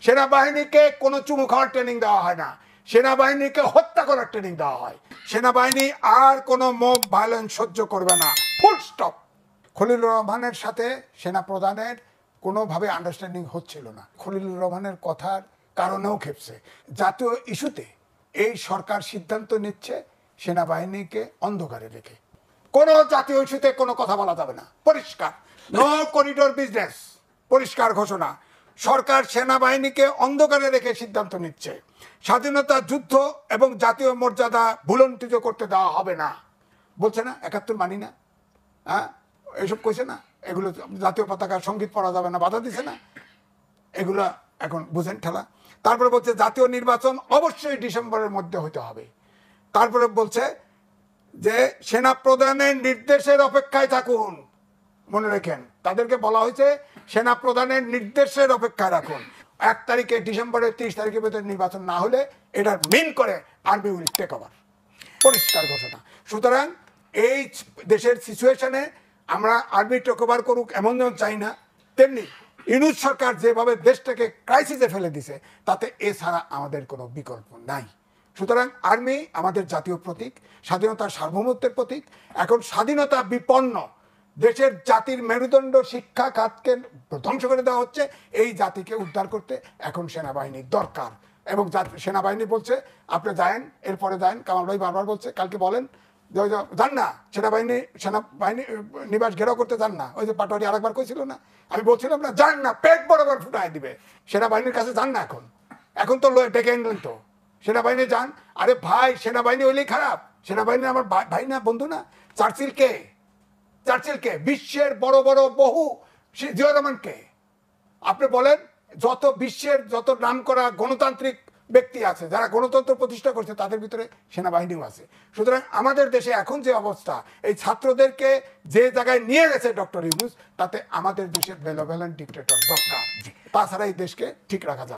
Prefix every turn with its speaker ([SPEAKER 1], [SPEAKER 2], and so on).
[SPEAKER 1] সেনাবাহিনীকে কোনো চুমু খাওয়ার ট্রেনিং দেওয়া হয় না, সেনাবাহিনীকে হত্যা করার ট্রেনিং দেওয়া হয়। সেনাবাহিনী আর কোনো মব ভায়োলেন্স সহ্য করবে না, ফুল স্টপ। খলিলুর রহমানের সাথে সেনা প্রধানের কোনোভাবে আন্ডারস্ট্যান্ডিং হচ্ছিল না। খলিলুর রহমানের কথার কারণেও খেপছে। জাতীয় ইস্যুতে এই সরকার সিদ্ধান্ত নিচ্ছে সেনাবাহিনীকে অন্ধকারে রেখে। কোনো জাতীয় ইস্যুতে কোনো কথা বলা যাবে না, পরিষ্কার। নো করিডোর বিজনেস, পরিষ্কার ঘোষণা। সরকার সেনাবাহিনীকে অন্ধকারে রেখে সিদ্ধান্ত নিচ্ছে। স্বাধীনতা যুদ্ধ এবং জাতীয় মর্যাদা ভুলণ্ঠিত করতে দেওয়া হবে না। বলছে না ৭১ মানি না, হ্যাঁ এইসব কইছে না, এগুলো জাতীয় পতাকা সঙ্গীত পড়া যাবে না, বাধা দিছে না, এগুলো এখন বুঝেন ঠেলা। তারপরে বলছে জাতীয় নির্বাচন অবশ্যই ডিসেম্বরের মধ্যে হতে হবে। তারপরে বলছে যে সেনা প্রধানের নির্দেশের অপেক্ষায় থাকুন। মনে রাখেন, তাদেরকে বলা হয়েছে সেনা প্রধানের নির্দেশের অপেক্ষায় রাখুন। ১ তারিখে ডিসেম্বরের ৩০ তারিখের ভিতরে নির্বাচন না হলে এটার মিন করে আর্মি উইল টেক ওভার, পরিষ্কার ঘোষণা। সুতরাং এই দেশের সিচুয়েশনে আমরা আর্মি টেক ওভার করুক এমন যেমন চাই না, তেমনি ইউনূস সরকার যেভাবে দেশটাকে ক্রাইসিসে ফেলে দিছে তাতে এছাড়া আমাদের কোনো বিকল্প নাই। সুতরাং আর্মি আমাদের জাতীয় প্রতীক, স্বাধীনতার সার্বভৌমত্বের প্রতীক। এখন স্বাধীনতা বিপন্ন দেশের জাতির মেরুদণ্ড শিক্ষা খাতকে ধ্বংস করে দেওয়া হচ্ছে। এই জাতিকে উদ্ধার করতে এখন সেনাবাহিনীর দরকার। এবং সেনাবাহিনী বলছে আপনি যায়েন, এরপরে যায়েন। কামাল ভাই বারবার বলছে, কালকে বলেন যান না, সেনাবাহিনী নিবাস ঘেরাও করতে যান না। ওই যে পাটোয়ারি আরেকবার কইছিল না, আমি বলছিলাম না যান না, পেট বরাবর ফুটায় দিবে। সেনাবাহিনীর কাছে যান না, এখন তো ডেকে আনলেন তো, সেনাবাহিনী যান। আরে ভাই, সেনাবাহিনী হইলেই খারাপ? সেনাবাহিনী আমার ভাই না, বন্ধু না? চার্চিলকে বিশ্বের বড় বড় বহু, জিয়া রহমানকে আপনি বলেন, যত বিশ্বের যত নাম করা গণতান্ত্রিক ব্যক্তি আছে, যারা গণতন্ত্র প্রতিষ্ঠা করছে, তাদের ভিতরে সেনাবাহিনীও আছে। সুতরাং আমাদের দেশে এখন যে অবস্থা, এই ছাত্রদেরকে যে জায়গায় নিয়ে গেছে ডক্টর ইউনূস, তাতে আমাদের দেশের বেলোভেলেন্ট ডিক্টেটর দরকার। তাছাড়া এই দেশকে ঠিক রাখা যাবে।